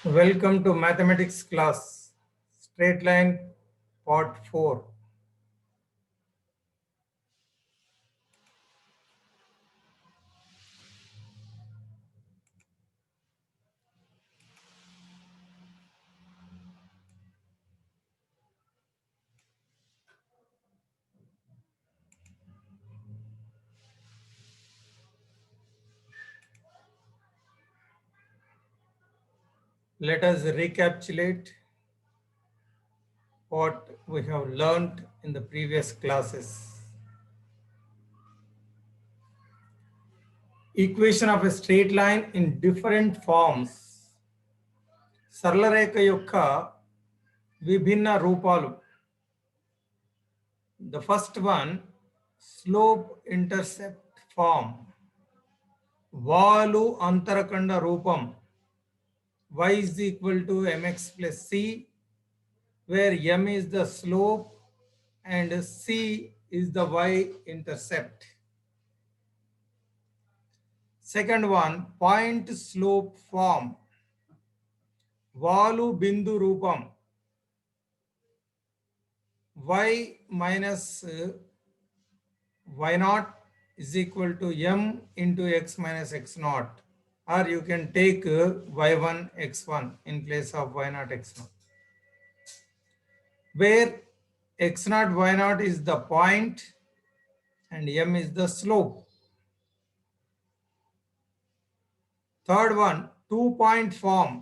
Welcome to mathematics class, straight line part 4. Let us recapitulate what we have learned in the previous classes. Equation of a straight line in different forms. సరళరేఖ యొక్క విభిన్న రూపాలు. The first one, slope intercept form. వాలు అంతరఖండ రూపం. Y is equal to mx plus c, where m is the slope and c is the y-intercept. Second one, point slope form. వాలు బిందు రూపం. y minus y naught is equal to m into x minus x naught. Or you can take y1 x1 in place of y naught x naught, where x naught y naught is the point and m is the slope. Third one, 2-point form.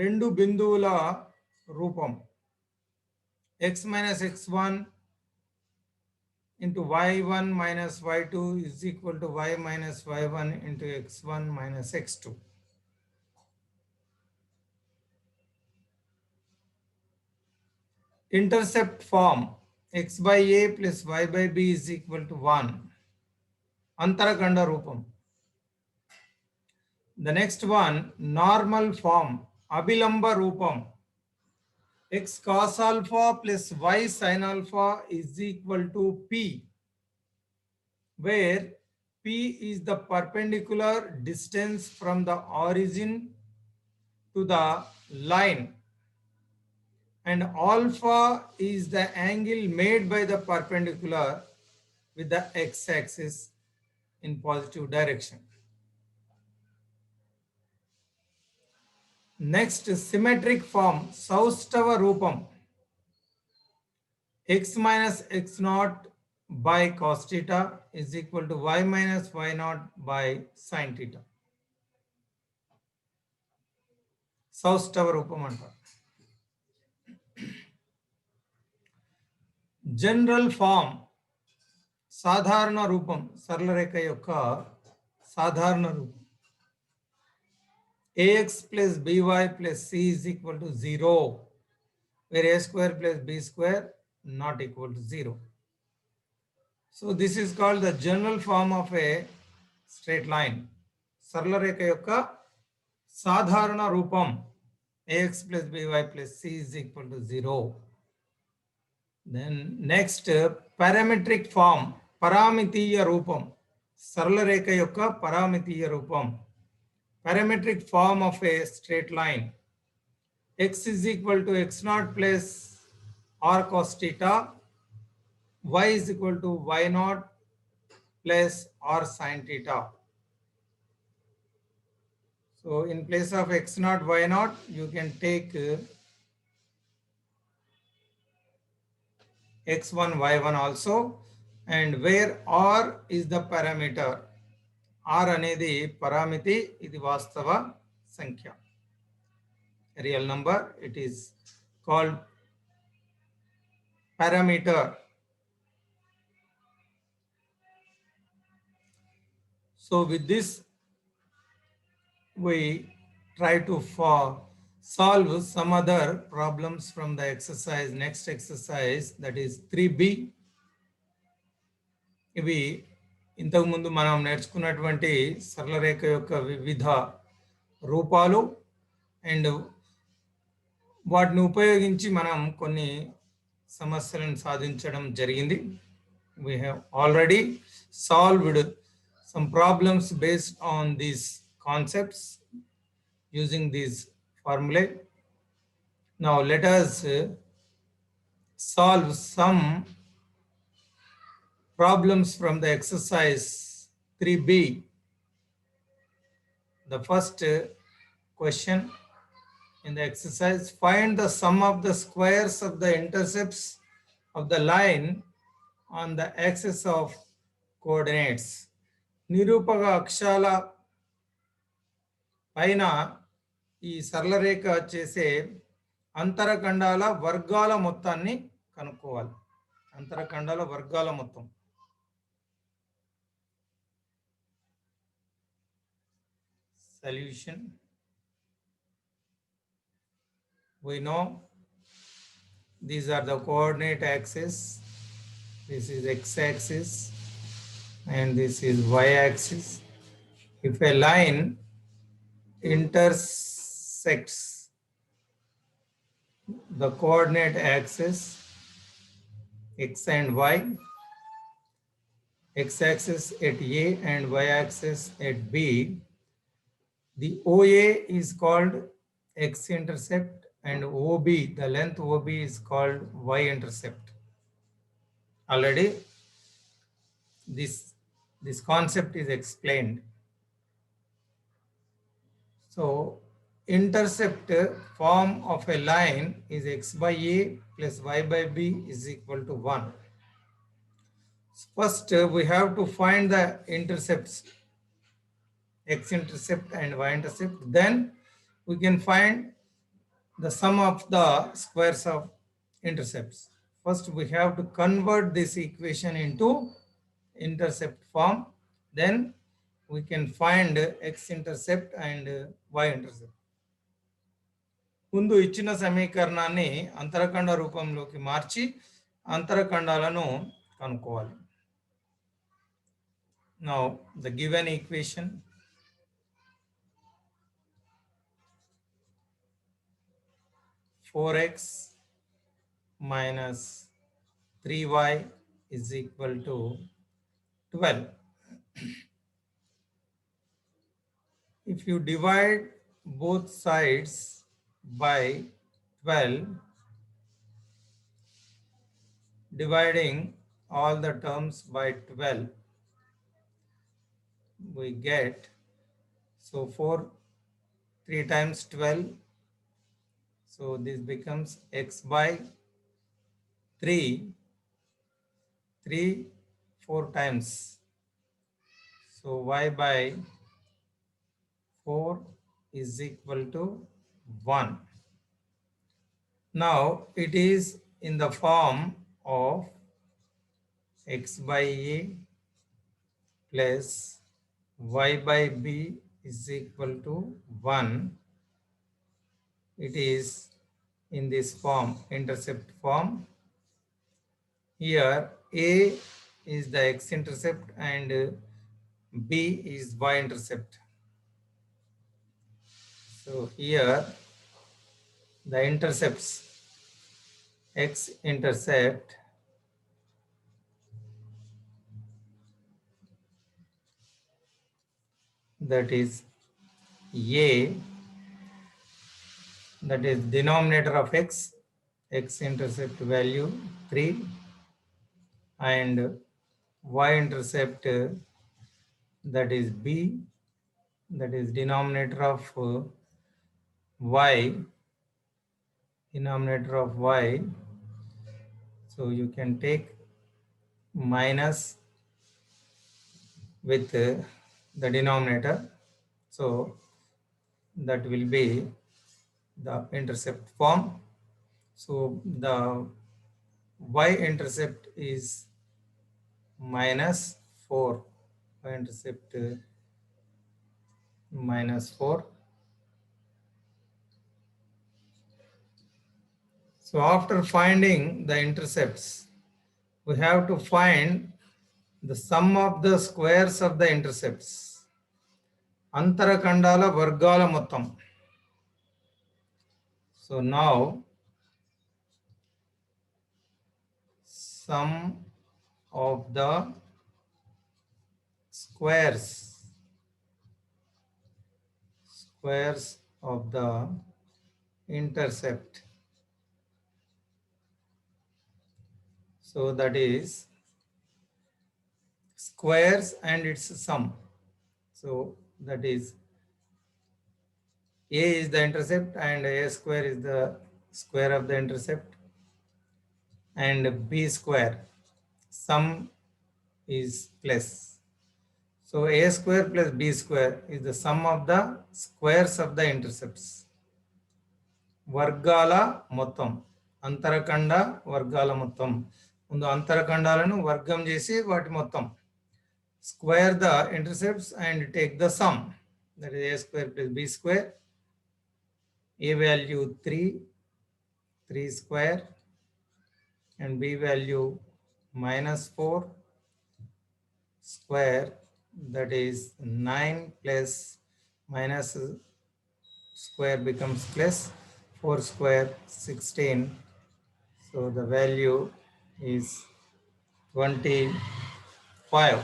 రెండు బిందువుల రూపం. x minus x1 into y1 minus y2 is equal to y minus y1 into x1 minus x2. Intercept form. X by a plus y by b is equal to 1. Antarakanda rupam. The next one, normal form. Abhilamba rupam. X cos alpha plus y sin alpha is equal to p, where p is the perpendicular distance from the origin to the line and alpha is the angle made by the perpendicular with the x-axis in positive direction. Next, symmetric form, Saustava Rupam. X minus x naught by cos theta is equal to y minus y naught by sin theta. Saustava Rupam anta. General form, సాధారణ రూపం. సరళరేఖ యొక్క సాధారణ రూపం. ax plus by plus c is equal to 0, where a square plus b square not equal to 0. So this is called the general form of a straight line. సరళరేఖ యొక్క సాధారణ రూపం ax plus by plus c is equal to 0. Then next, parametric form, పరామితీయ రూపం. సరళరేఖ యొక్క పరామితీయ రూపం. Parametric form of a straight line. X is equal to x naught plus r cos theta. Y is equal to y naught plus r sin theta. So in place of x naught y naught, you can take x1 y1 also, and where r is the parameter. R అనేది పరామితి, ఇది వాస్తవ సంఖ్య, real number. It is called parameter. So with this, we try to solve some other problems from the exercise, next exercise, that is 3b. ఇవి ఇంతకుముందు మనం నేర్చుకున్నటువంటి సరళరేఖ యొక్క వివిధ రూపాలు అండ్ వాటిని ఉపయోగించి మనం కొన్ని సమస్యలను సాధించడం జరిగింది. We have already solved some problems based on these concepts using these formulae. Now let us solve some problems from the exercise 3b. The first question in the exercise, find the sum of the squares of the intercepts of the line on the axis of coordinates. నిరూపక అక్షాల పైన ఈ సరళరేఖ చేసే అంతరఖండాల వర్గాల మొత్తాన్ని కనుక్కోవాలి. అంతరఖండాల వర్గాల మొత్తం. Solution. We know these are the coordinate axes. This is x-axis and this is y-axis. If a line intersects the coordinate axis x and y, x-axis at A and y-axis at B, the OA is called x-intercept and OB, the length OB is called y-intercept. Already this concept is explained. So intercept form of a line is x by A plus y by B is equal to 1. First, we have to find the intercepts, x-intercept and y-intercept. Then we can find the sum of the squares of intercepts. First, we have to convert this equation into intercept form. Then we can find x-intercept and y-intercept. ముందు ఇచ్చిన సమీకరణాన్ని అంతరఖండ రూపంలోకి మార్చి అంతరఖండాలను కనుక్కోవాలి. Now the given equation, (4x minus 3y is equal to 12). If you divide both sides by 12, dividing all the terms by 12, we get, so 3 times 12, so this becomes x by 3, 4 times, so y by 4 is equal to 1. Now it is in the form of x by A plus y by B is equal to 1. It is in this form, intercept form. Here A is the x-intercept and B is y-intercept. So here the intercepts, x-intercept that is A, that is denominator of x, x-intercept value 3, and y-intercept that is B, that is denominator of y, so you can take minus with the denominator, so that will be the intercept form. So the y-intercept is minus 4, y-intercept minus 4. So after finding the intercepts, we have to find the sum of the squares of the intercepts. అంతరఖండాల వర్గాల మొత్తం. So now sum of the squares of the intercept. So that is squares and its sum. So that is a is the intercept and a square is the square of the intercept, and b square sum is plus. So a square plus b square is the sum of the squares of the intercepts. వర్గాల మొత్తం, అంతరఖండ వర్గాల మొత్తం. ముందు అంతరఖండాలను వర్గం చేసి వాటి మొత్తం. Square the intercepts and take the sum. That is a square plus b square. A value 3 square, and b value -4 square, that is 9 plus minus square becomes plus 4 square 16. So the value is 25.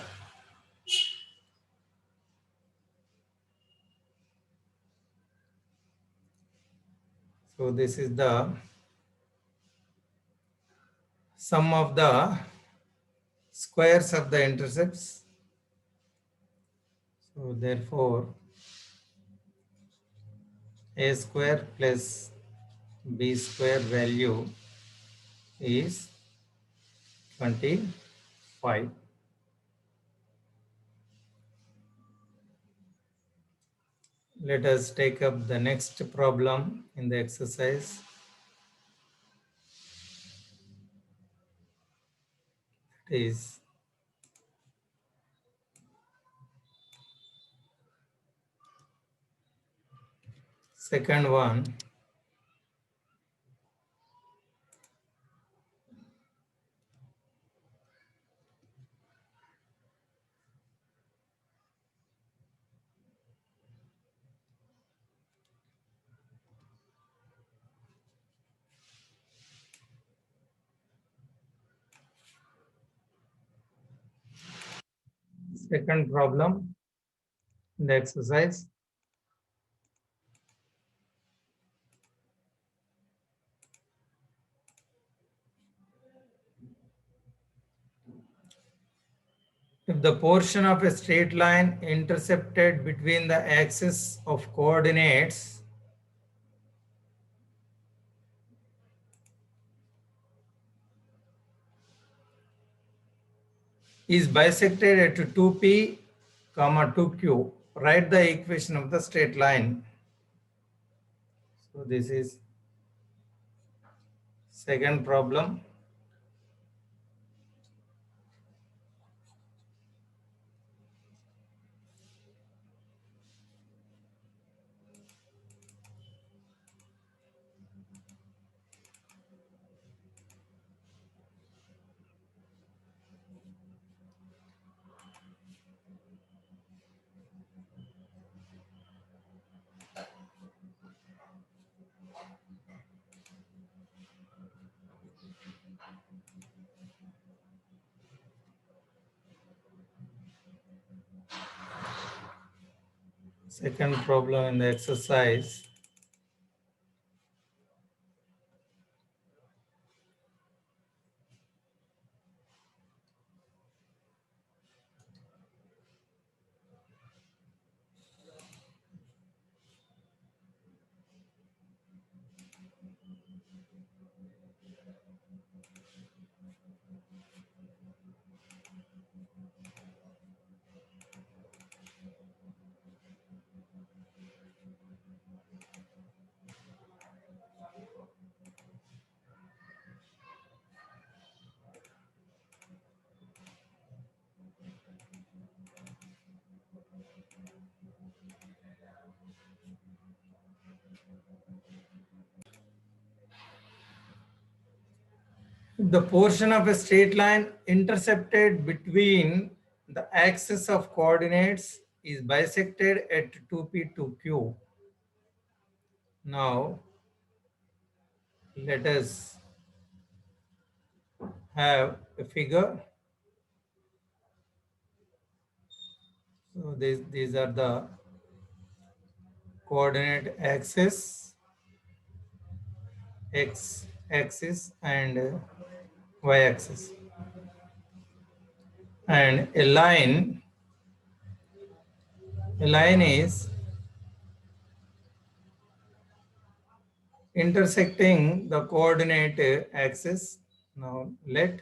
So this is the sum of the squares of the intercepts. So therefore a square plus b square value is 25. Let us take up the next problem in the exercise. It is second one. Second problem in the exercise. If the portion of a straight line intercepted between the axis of coordinates is bisected at 2p, 2q, write the equation of the straight line. So this is second problem. Second problem in the exercise. The portion of a straight line intercepted between the axis of coordinates is bisected at 2p, 2q. Now, let us have a figure. So these are the coordinate axes. x axis and y axis, and a line is intersecting the coordinate axis. Now let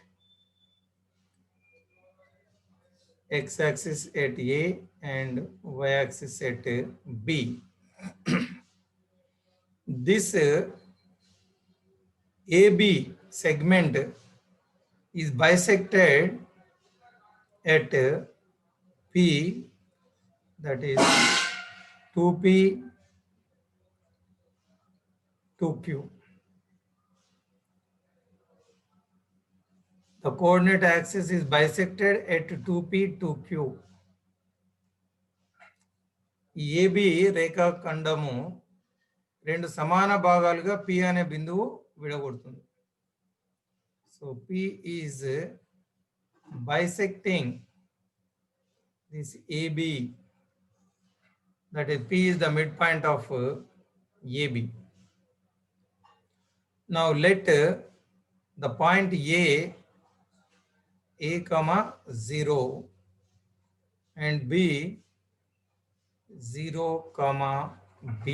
x axis at A and y axis at B. This AB segment is bisected at P, that is 2P 2Q. The coordinate axis is bisected at 2P 2Q. ఈ AB రేఖాఖండము రెండు సమాన భాగాలుగా P అనే బిందువు విడగొడుతుంది. So P is bisecting this AB, that is P is the midpoint of AB. Now let the point A comma 0 and B 0 comma B,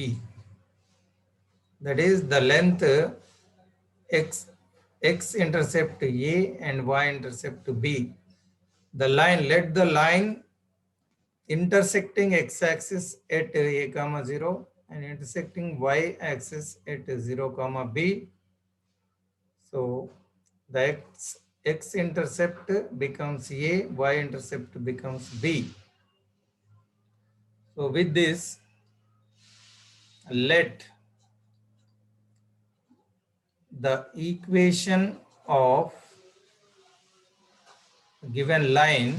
that is the length x intercept A and y intercept B. The line, let the line intersecting x-axis at A comma 0 and intersecting y-axis at 0 comma B. So the x-intercept becomes A, y-intercept becomes B. So with this, let the equation of given line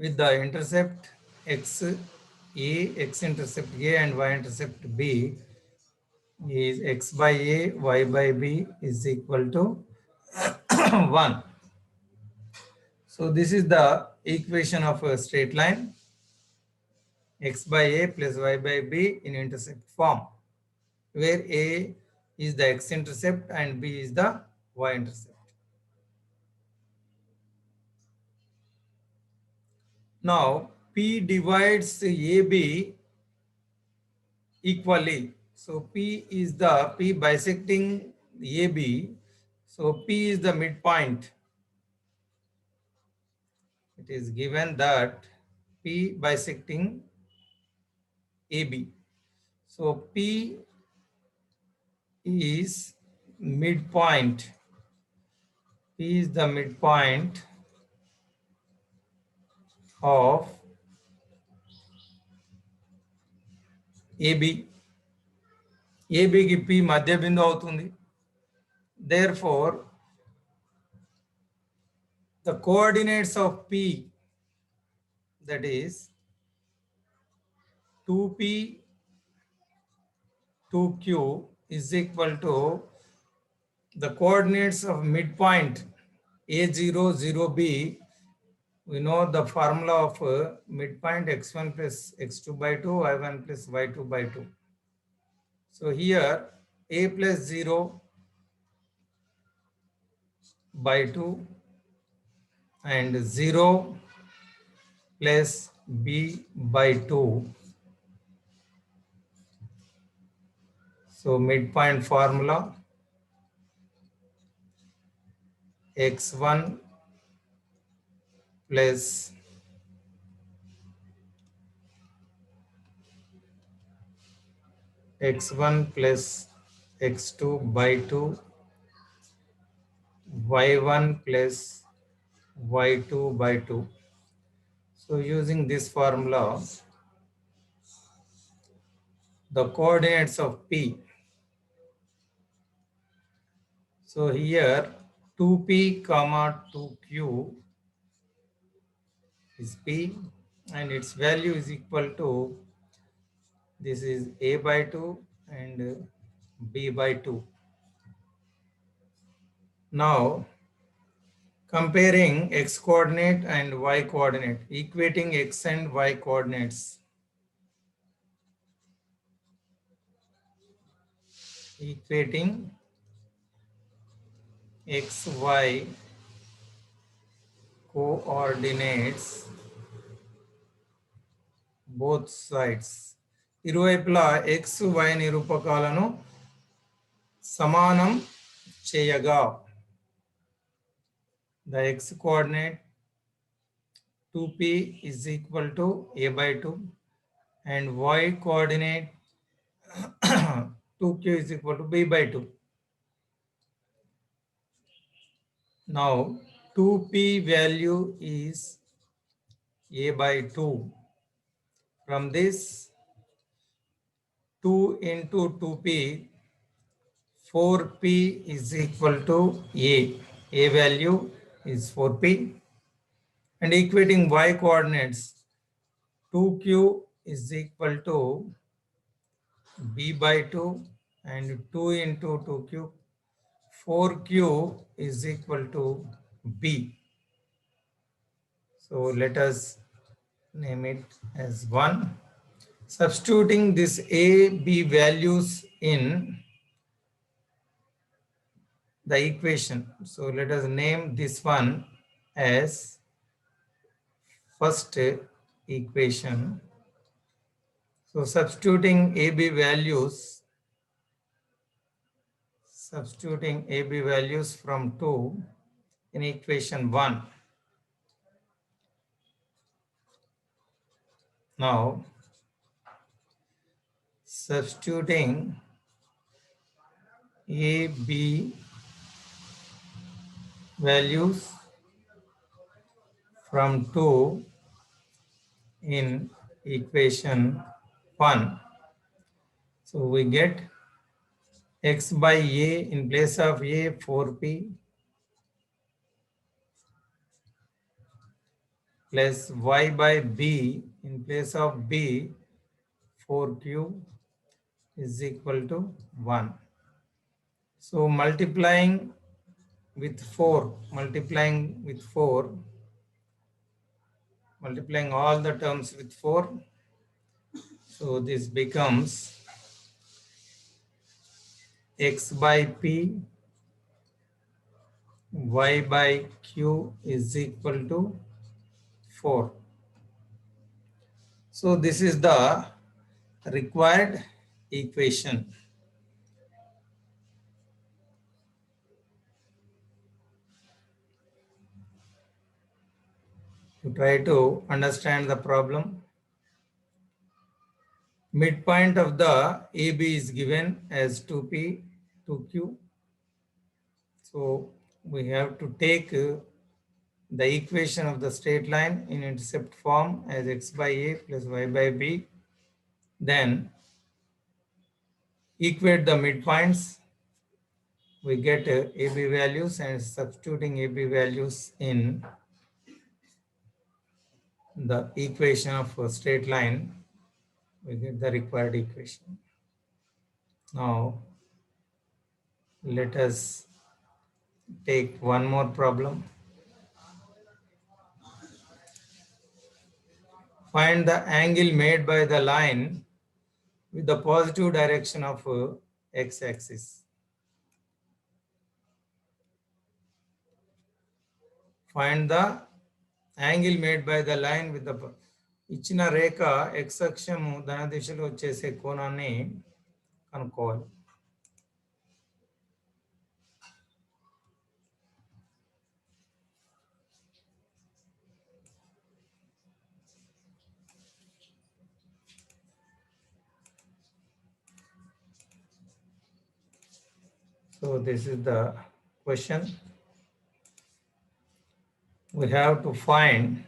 with the intercept x-intercept A and y-intercept B is x by A, y by B is equal to 1. So this is the equation of a straight line, x by A plus y by B in intercept form, where A is the x-intercept and B is the y-intercept. Now P divides AB equally. So P is the P bisecting AB. So P is the midpoint. It is given that P bisecting AB. So P is midpoint. P is the midpoint of AB. AB ki P madhya bindu avutundi. Therefore, the coordinates of P, that is 2P 2Q, is equal to the coordinates of midpoint A0 0B. We know the formula of midpoint x1 plus x2 by 2, y1 plus y2 by 2. So here A plus 0 by 2 and 0 plus B by 2. So midpoint formula x1 plus x1 plus x2 by 2, y1 plus y2 by 2. So using this formula, the coordinates of P. So here 2P comma 2Q is P, and its value is equal to, this is A by 2 and B by 2. Now comparing x coordinate and y coordinate, equating x and y coordinates. equating xy coordinates both sides. ఇరువైపులా x y నిరూపకాలను సమానం చేయగా the x coordinate 2p is equal to a by 2 and y coordinate 2q is equal to b by 2. Now 2p value is a by 2. From this 2 into 2p, 4p is equal to a. A value is 4p. And equating y coordinates, 2q is equal to b by 2 and 2 into 2q, 4q is equal to b. So let us name it as 1. Substituting this a, b values in the equation. So let us name this one as first equation. So substituting AB values from 2 in equation 1. Now substituting AB values from 2 in equation 1. So we get x by a in place of a 4p plus y by b in place of b 4q is equal to 1. So multiplying with 4, multiplying all the terms with 4. So this becomes x by p, y by q is equal to 4. So this is the required equation. To try to understand the problem, midpoint of the AB is given as 2p, 2q. So we have to take the equation of the straight line in intercept form as x by a plus y by b. Then equate the midpoints. We get AB values, and substituting AB values in the equation of a straight line, we get the required equation. Now let us take one more problem. Find the angle made by the line with the positive direction of x-axis. Find the angle made by the line with the ఇచ్చిన రేఖ x అక్షము ధన దిశలో వచ్చేసే కోణాన్ని కనుక్కోవాలి. So this is the question. We have to find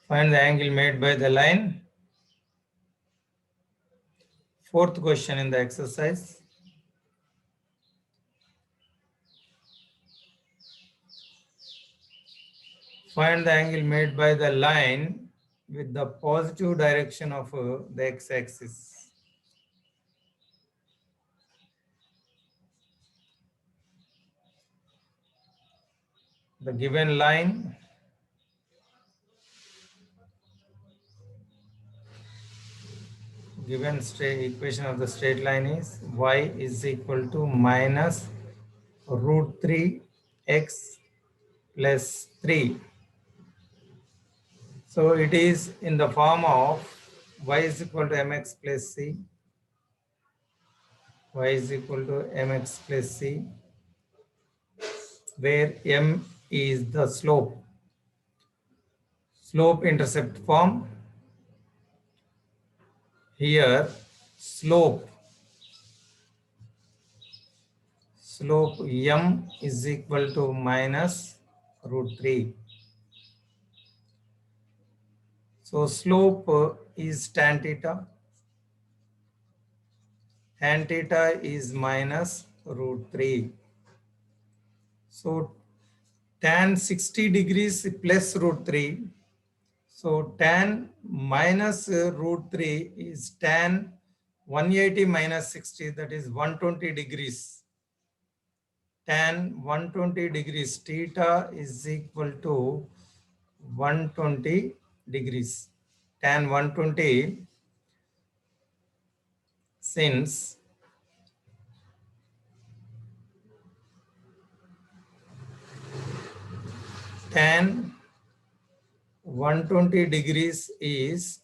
find the angle made by the line. Fourth question in the exercise. Find the angle made by the line with the positive direction of the x-axis. the given line given equation of the straight line is y is equal to minus root 3 x plus 3. So it is in the form of y is equal to mx plus c, y is equal to mx plus c, where m is the slope intercept form. Here slope m is equal to minus root 3. So slope is tan theta. Tan theta is minus root 3. So tan 60 degrees plus root 3. So tan minus root 3 is tan 180 minus 60, that is 120 degrees. Tan 120 degrees, theta is equal to 120 degrees. Tan 120, since tan 120 degrees is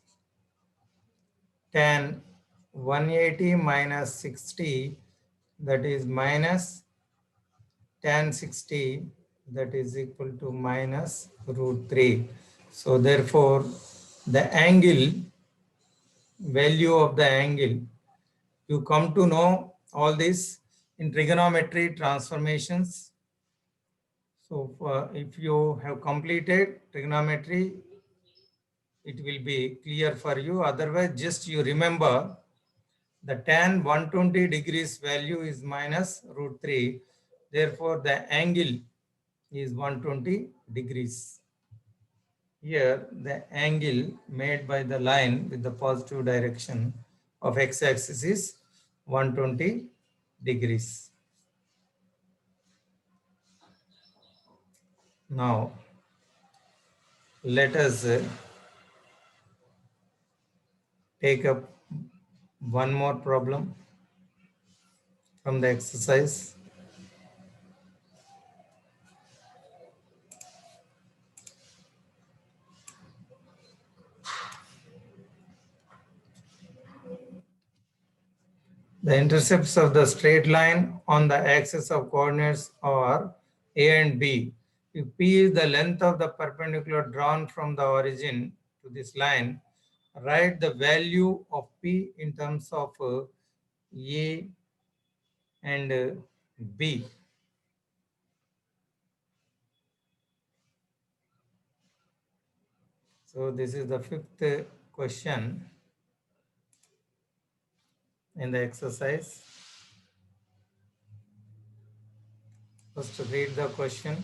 tan 180 minus 60, that is minus tan 60, that is equal to minus root 3. So therefore, the angle, value of the angle, you come to know all this in trigonometry transformations. So if you have completed trigonometry, it will be clear for you. Otherwise, just you remember the tan 120 degrees value is minus root 3. Therefore, the angle is 120 degrees. Here, the angle made by the line with the positive direction of x-axis is 120 degrees. Now, let us take up one more problem from the exercise. The intercepts of the straight line on the axis of coordinates are A and B. If P is the length of the perpendicular drawn from the origin to this line, write the value of P in terms of A and B. So this is the fifth question in the exercise. First read the question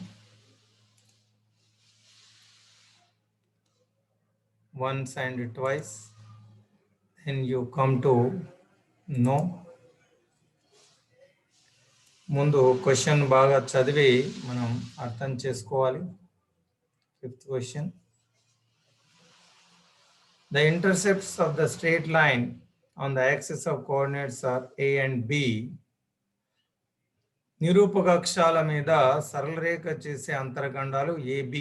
once and twice, then you come to know. ముందు question బాగా చదివి మనం అర్థం చేసుకోవాలి. Fifth question, the intercepts of the straight line on the axis of coordinates are A and B. నిరూపక అక్షాల మీద సరళ రేఖ చేసే అంతరఖండాలు AB.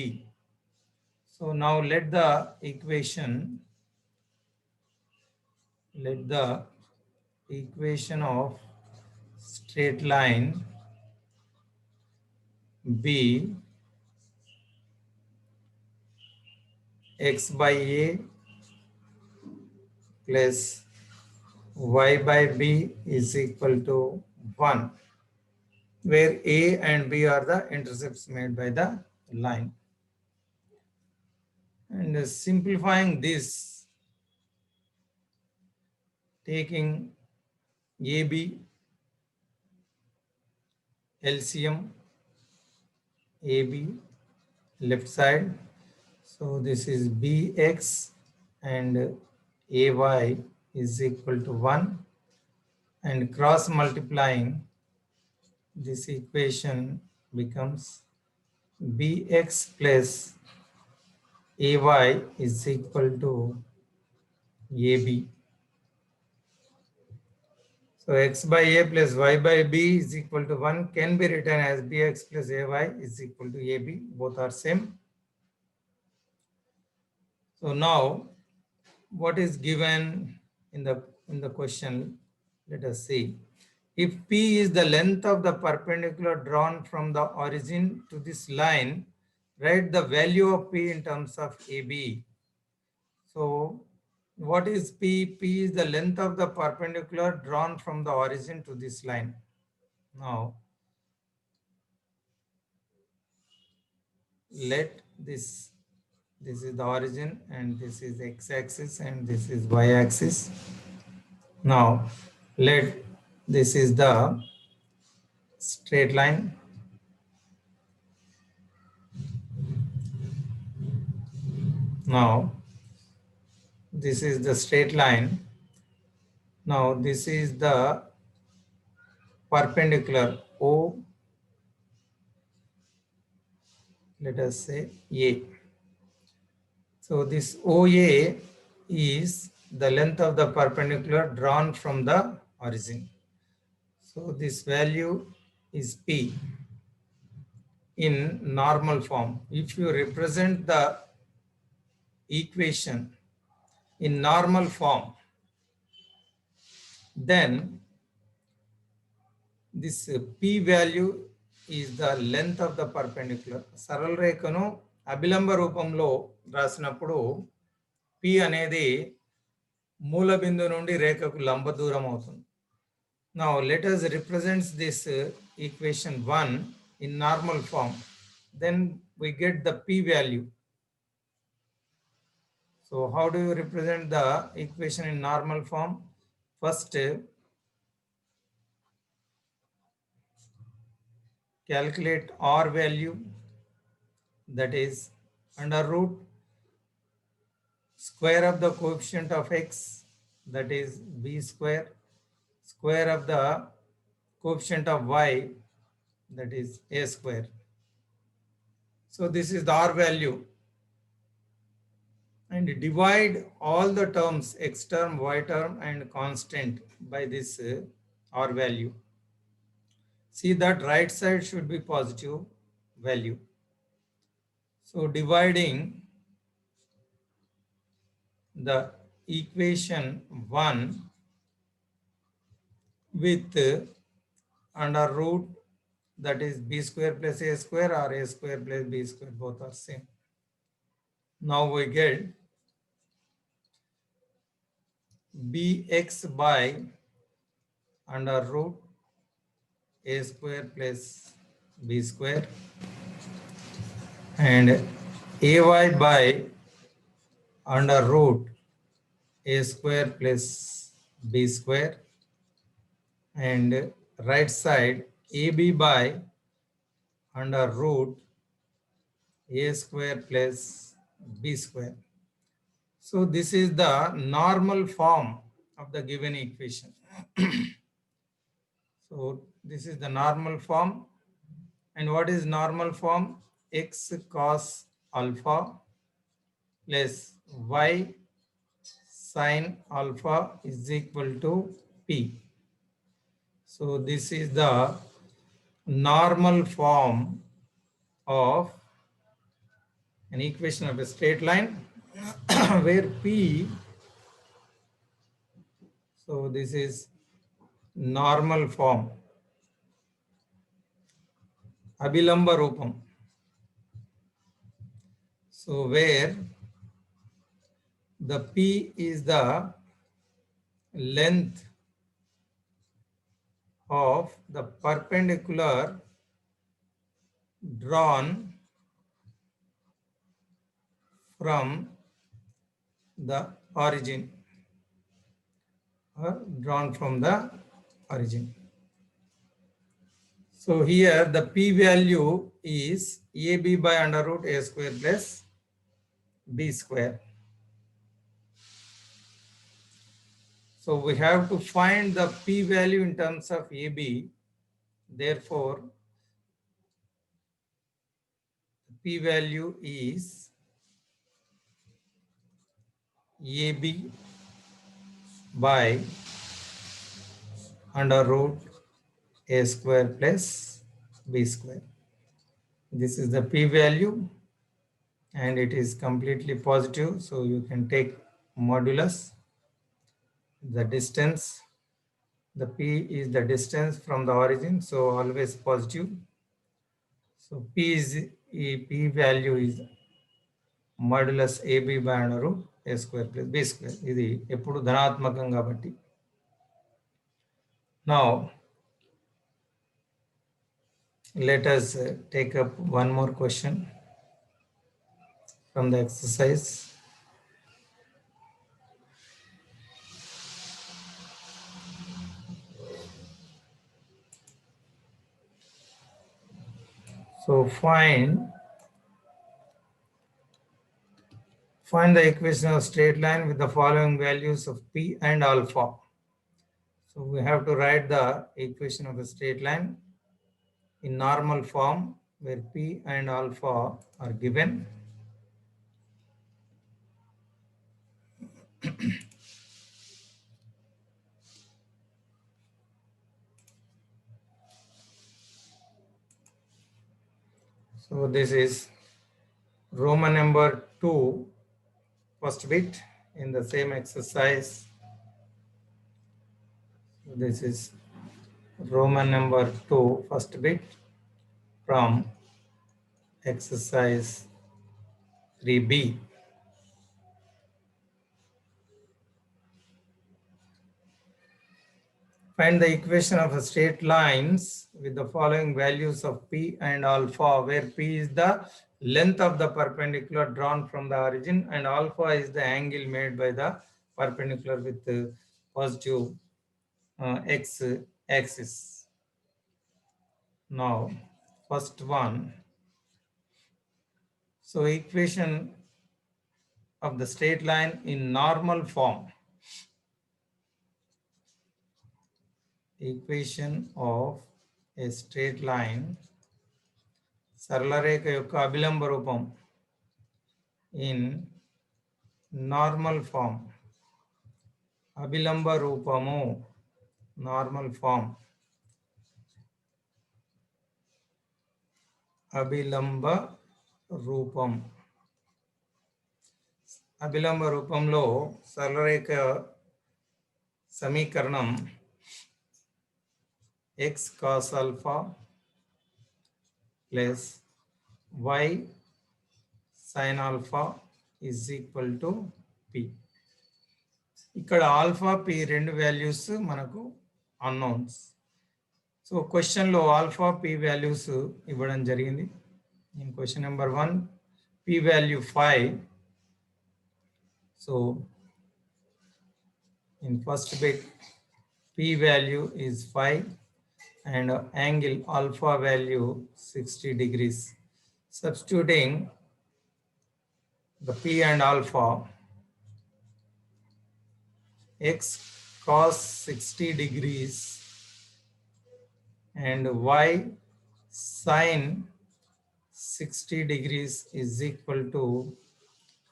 So now let the equation of straight line B x by A plus y by B is equal to 1, where A and B are the intercepts made by the line. And simplifying this, taking AB LCM, AB left side, so this is BX and AY is equal to 1, and cross multiplying, this equation becomes bx plus ay is equal to ab. So x by a plus y by b is equal to 1 can be written as bx plus ay is equal to ab. Both are same. So now what is given in the question? Let us see. If P is the length of the perpendicular drawn from the origin to this line, write the value of P in terms of AB. So what is P? P is the length of the perpendicular drawn from the origin to this line. Now, let this is the origin and this is x-axis and this is y-axis. Now, let this is the straight line. Now, this is the straight line. Now, this is the perpendicular O, let us say A. So, this OA is the length of the perpendicular drawn from the origin. So, this value is P in normal form. If you represent the equation in normal form, then this P value is the length of the perpendicular. సరళ రేఖను అభిలంబ రూపంలో రాసినప్పుడు P అనేది మూల బిందువు నుండి రేఖకు లంబ దూరం అవుతుంది. Now let us represent this equation 1 in normal form. Then we get the P value. So how do you represent the equation in normal form? First, calculate R value, that is under root square of the coefficient of x, that is b square, square of the coefficient of y, that is a square. So this is the R value. And divide all the terms, x term, y term and constant by this R value. See that right side should be positive value. So dividing the equation 1 with under root, that is b square plus a square or a square plus b square, both are same. Now we get bx by under root a square plus b square and ay by under root a square plus b square and right side ab by under root a square plus b square. So this is the normal form of the given equation. So this is the normal form. And what is normal form? X cos alpha plus y sin alpha is equal to P. So this is the normal form of an equation of a straight line where P, so this is normal form, Abhilamba Rupam. So where the P is the length of the perpendicular drawn from the origin or drawn from the origin. So here the P value is AB by under root A square plus B square. So we have to find the P value in terms of AB. Therefore, P value is AB by under root A square plus B square. This is the P value and it is completely positive. So you can take modulus, the distance. The P is the distance from the origin, so always positive. So P value is modulus AB by under root A square plus B square. ఇది ఎప్పుడు ధనాత్మకం కాబట్టి. Now let us take up one more question from the exercise. So find the equation of straight line with the following values of P and alpha. So we have to write the equation of a straight line in normal form where P and alpha are given. So this is Roman number 2, first bit in the same exercise. This is Roman number 2, first bit from exercise 3B. Find the equation of a straight lines with the following values of P and alpha, where P is the length of the perpendicular drawn from the origin and alpha is the angle made by the perpendicular with the positive x axis. Now, first one. So equation of the straight line in normal form. Equation of a straight line, సరళ రేఖ యొక్క అభిలంబ రూపం in normal form. అభిలంబ రూపము, normal form. అభిలంబ రూపం. అభిలంబ రూపంలో సరళరేఖ సమీకరణం x cos alpha plus y sin alpha is equal to p. ఇక్కడ alpha P రెండు values మనకు అన్నోన్స్. సో క్వశ్చన్లో ఆల్ఫా పి వాల్యూస్ ఇవ్వడం జరిగింది. In question number 1 p value 5. So in first bit p value is 5 and angle alpha value 60 degrees. Substituting the p and alpha, x cos 60 degrees and y sin 60 degrees is equal to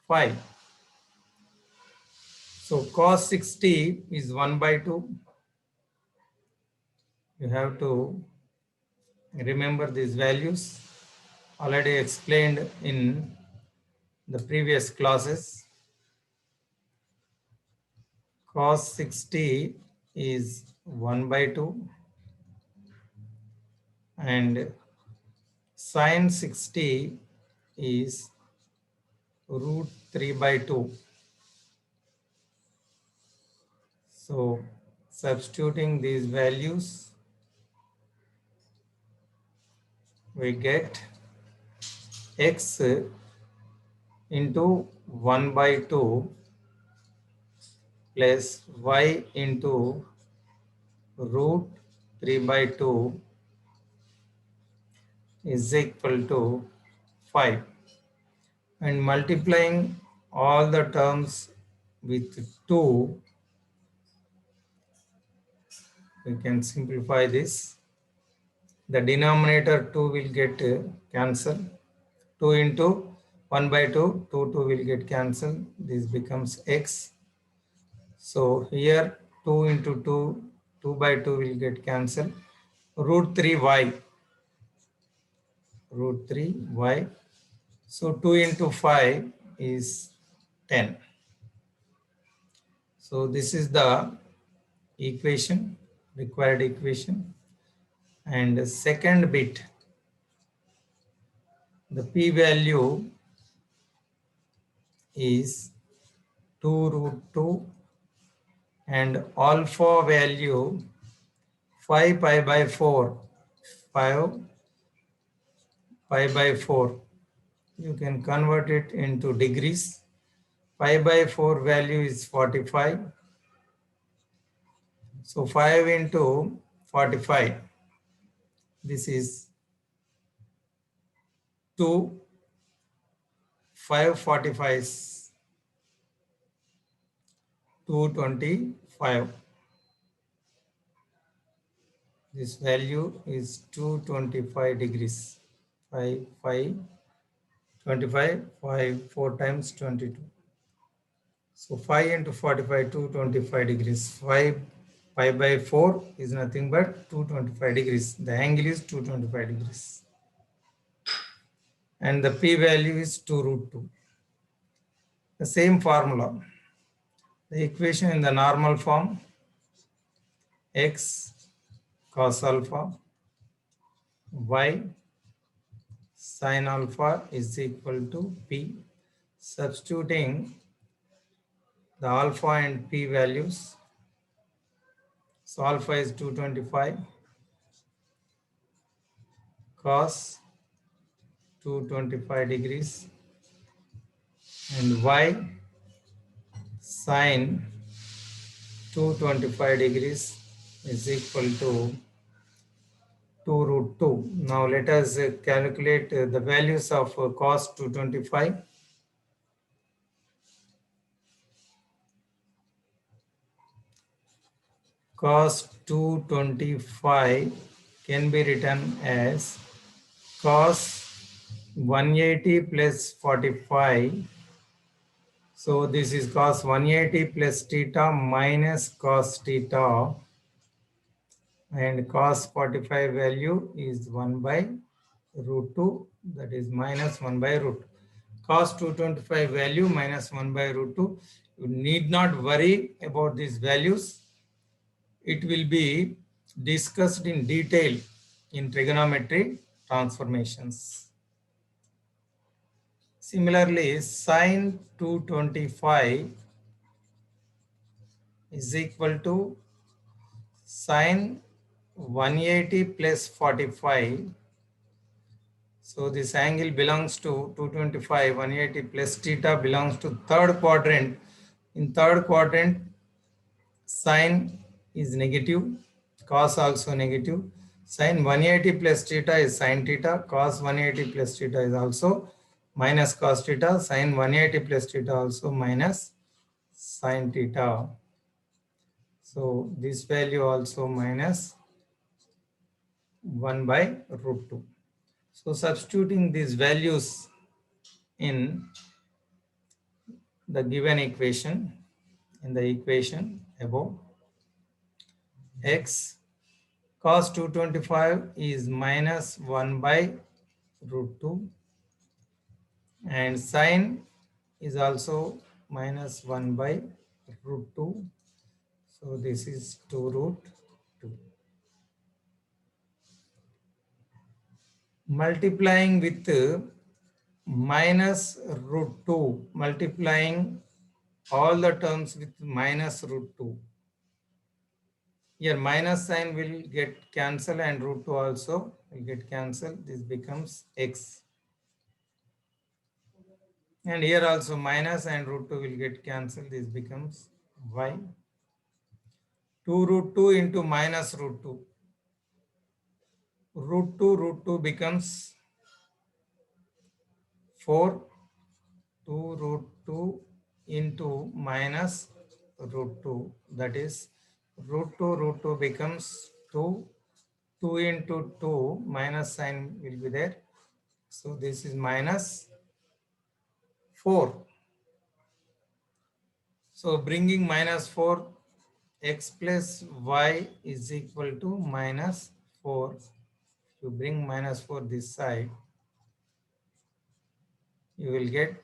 5. So cos 60 is 1 by 2. You have to remember these values, already explained in the previous classes. Cos 60 is 1 by 2 and sin 60 is root 3 by 2. So substituting these values, we get x into 1 by 2 plus y into root 3 by 2 is equal to 5. And multiplying all the terms with 2, we can simplify this. The denominator 2 will get cancelled. 2 into 1 by 2, 2 will get cancelled. This becomes x. So here 2 into 2, 2 by 2 will get cancelled. Root 3y, root 3y. So 2 into 5 is 10. So this is the equation, required equation. And the second bit, the p-value is 2 root 2 and alpha value 5 pi by 4, 5 pi by 4. You can convert it into degrees. Pi by 4 value is 45. So 5 into 45. This is 2, 545 is 225. This value is 225 degrees. 5, 5, 25, 5, 4 times 22. So 5 into 45, 225 degrees. 5 pi by 4 is nothing but 225 degrees. The angle is 225 degrees. And the p value is 2 root 2. The same formula. The equation in the normal form, x cos alpha y sin alpha is equal to p. Substituting the alpha and p values. So alpha is 225 cos 225 degrees and y sin 225 degrees is equal to 2 root 2. Now let us calculate the values of cos 225. Cos 225 can be written as cos 180 plus 45. So this is cos 180 plus theta minus cos theta, and cos 45 value is 1 by root 2, that is minus 1 by root. Cos 225 value minus 1 by root 2. You need not worry about these values. It will be discussed in detail in trigonometry transformations. Similarly, sin 225 is equal to sin 180 plus 45. So this angle belongs to 225, 180 plus theta belongs to third quadrant. In third quadrant, sin is negative, cos also negative. Sin 180 plus theta is sin theta, cos 180 plus theta is also minus cos theta, sin 180 plus theta also minus sin theta. So this value also minus 1 by root 2. So substituting these values in the given equation, in the equation above, x cos 225 is minus 1 by root 2 and sin is also minus 1 by root 2. So this is 2 root 2. Multiplying with minus root 2, multiplying all the terms with minus root 2. Here minus sign will get cancelled and root 2 also will get cancelled. This becomes x. And here also minus and root 2 will get cancelled. This becomes y. 2 root 2 into minus root 2. Root 2 becomes 4. 2 root 2 into minus root 2. That is root 2 becomes 2. 2 into 2 minus sign will be there. So this is minus 4. So bringing minus 4, x plus y is equal to minus 4. You bring minus 4 this side, you will get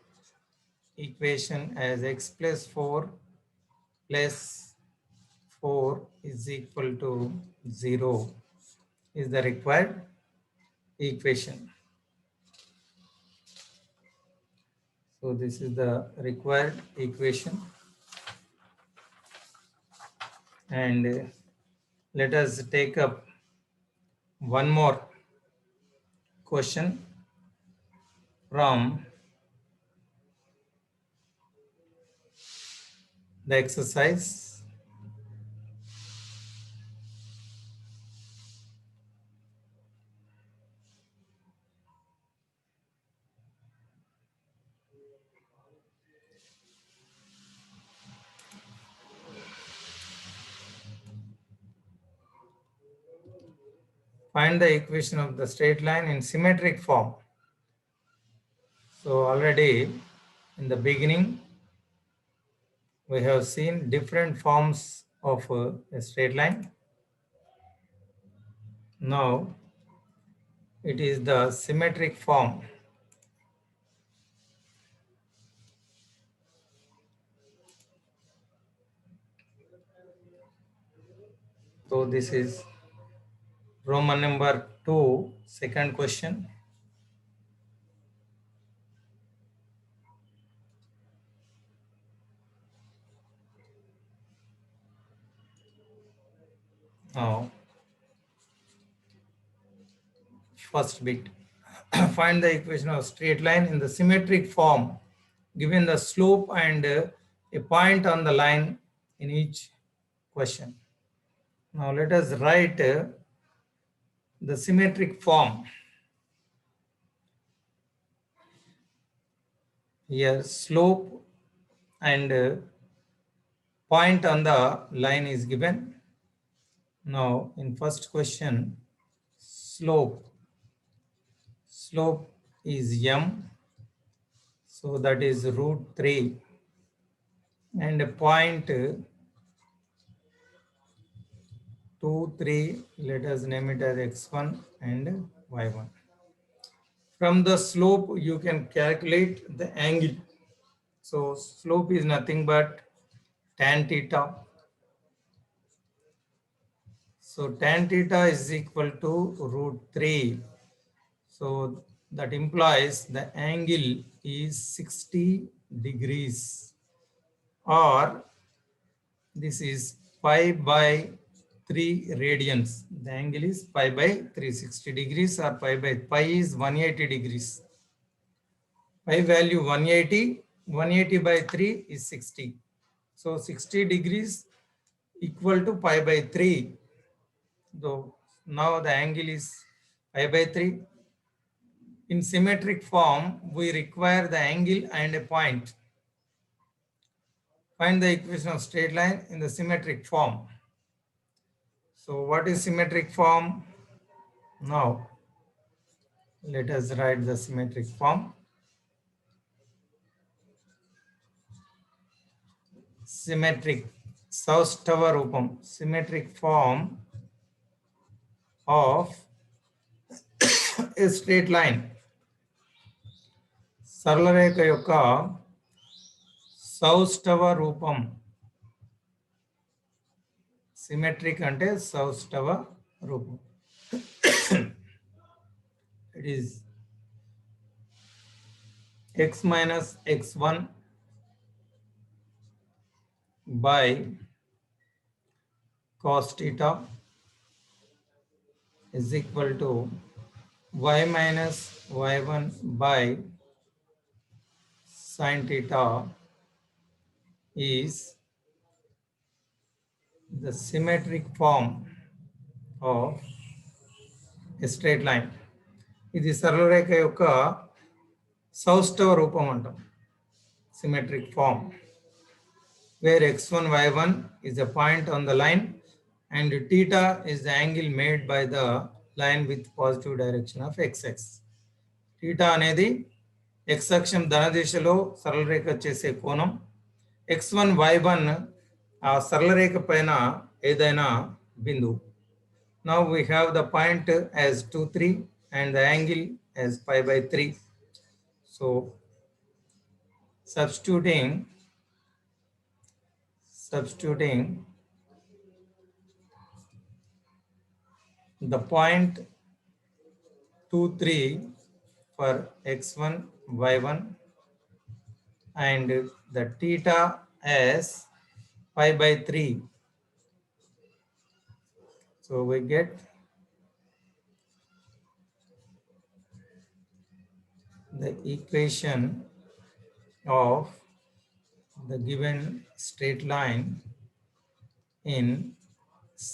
equation as x plus 4 plus 4 is equal to 0 is the required equation. So this is the required equation. And let us take up one more question from the exercise. Find the equation of the straight line in symmetric form. So already in the beginning, we have seen different forms of a straight line. Now it is the symmetric form. So this is Roman number 2, second question. Now, first bit. Find the equation of straight line in the symmetric form given the slope and a point on the line in each question. Now let us write the symmetric form. Here slope and point on the line is given. Now in first question, slope is m, so that is root 3, and a point 2, 3, let us name it as x1 and y1. From the slope you can calculate the angle. So slope is nothing but tan theta. So tan theta is equal to root 3. So that implies the angle is 60 degrees, or this is pi by 3 radians. The angle is pi by 360 degrees, or pi is 180 degrees. Pi value 180, 180 by 3 is 60. So 60 degrees equal to pi by 3. Though now the angle is pi by 3. In symmetric form, we require the angle and a point. Find the equation of straight line in the symmetric form. So what is symmetric form? Now let us write the symmetric form. Symmetric Saustava Rupam, symmetric form of a straight line. Sarlarekha yokka Saustava Rupam. Symmetric ante Saustava Rupam. It is x minus x1 by cos theta is equal to y minus y1 by sin theta is the symmetric form of a straight line. ఇది సరళరేఖ యొక్క సౌష్ఠవ రూపం అంటాం, symmetric form, where x1, y1 is a point on the line and theta is the angle made by the line with positive direction of xx. Theta అనేది x అక్షం ధన దిశలో సరళ రేఖ చేసే కోణం. x1 y1 ఆ సరళ రేఖ పైన ఏదైనా బిందువు. Now we have the point as 2, 3 and the angle as pi by 3. So substituting the point 2, 3 for x1, y1 and the theta as pi by 3. So we get the equation of the given straight line in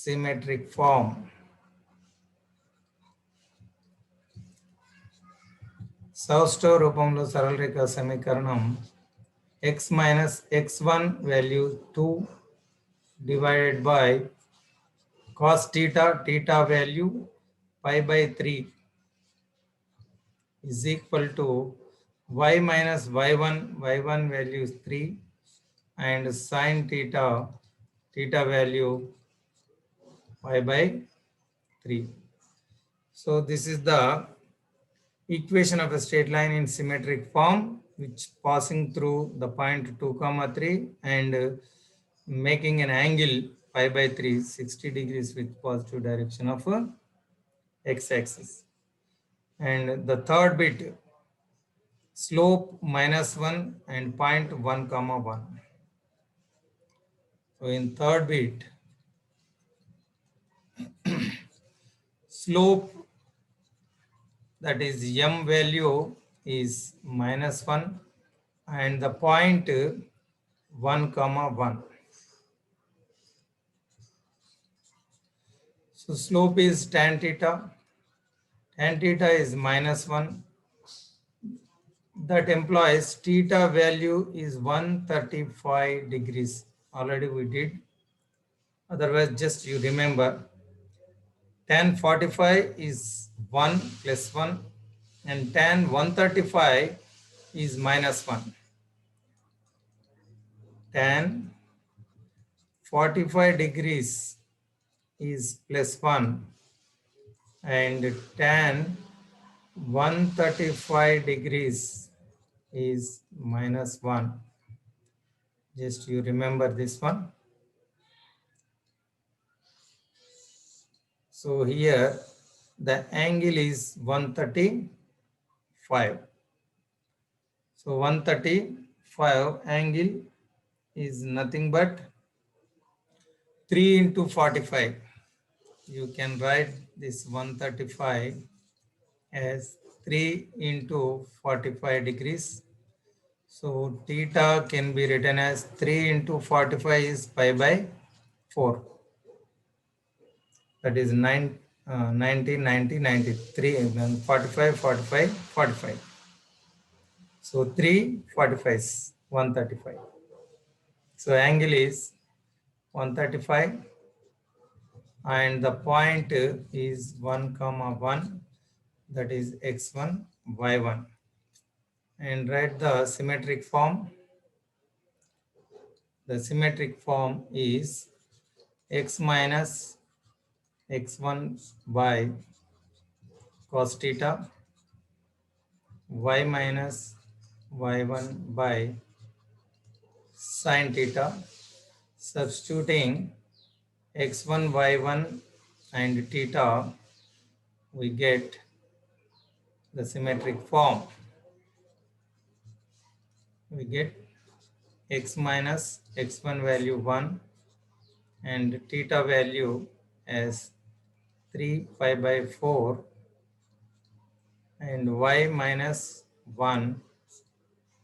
symmetric form. సౌష్టవ రూపంలో సరళ రేఖ సమీకరణం x minus x1 value 2 divided by cos theta value pi by 3 is equal to y minus y1 value is 3 and sin theta value pi by 3. So this is the equation of a straight line in symmetric form which passing through the point 2, 3 and making an angle pi by 3 60 degrees with positive direction of x-axis. And the third bit slope -1 and point 1, 1. So in third bit slope, that is m value is -1 and the point 1, 1. So slope is tan theta. Tan theta is -1. That implies theta value is 135 degrees. Already we did. Otherwise, just you remember. Tan 45 is 1 plus 1 and tan 135 is -1. Tan 45 degrees is +1 and tan 135 degrees is -1. Just you remember this one. So here the angle is 135. So 135 angle is nothing but 3 into 45. You can write this 135 as 3 into 45 degrees. So theta can be written as 3 into 45 is pi by 4. That is 9, 90, 90, 93, and then 45, 45, 45. So 3, 45 is 135. So angle is 135 and the point is 1, 1, that is x1, y1. And write the symmetric form. The symmetric form is x minus x1 by cos theta, y minus y1 by sin theta. Substituting x1, y1 and theta, we get the symmetric form. We get x minus x1 value 1 and theta value as 3 pi by 4 and y minus 1,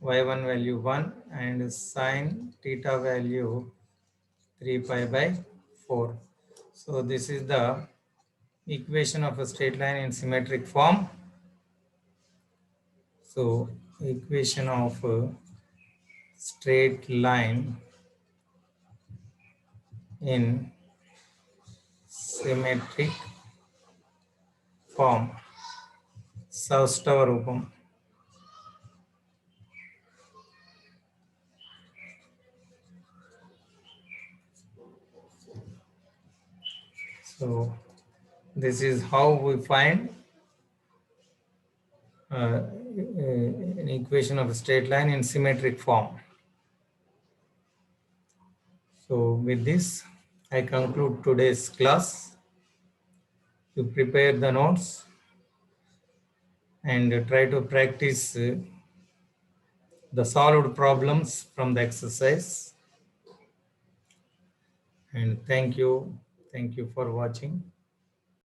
y1 value 1 and sin theta value 3 pi by 4. So this is the equation of a straight line in symmetric form. So equation of a straight line in symmetric form. సౌష్ఠవ రూపం. So this is how we find an equation of a straight line in symmetric form. So with this, I conclude today's class. You prepare the notes and try to practice the solved problems from the exercise. And thank you for watching.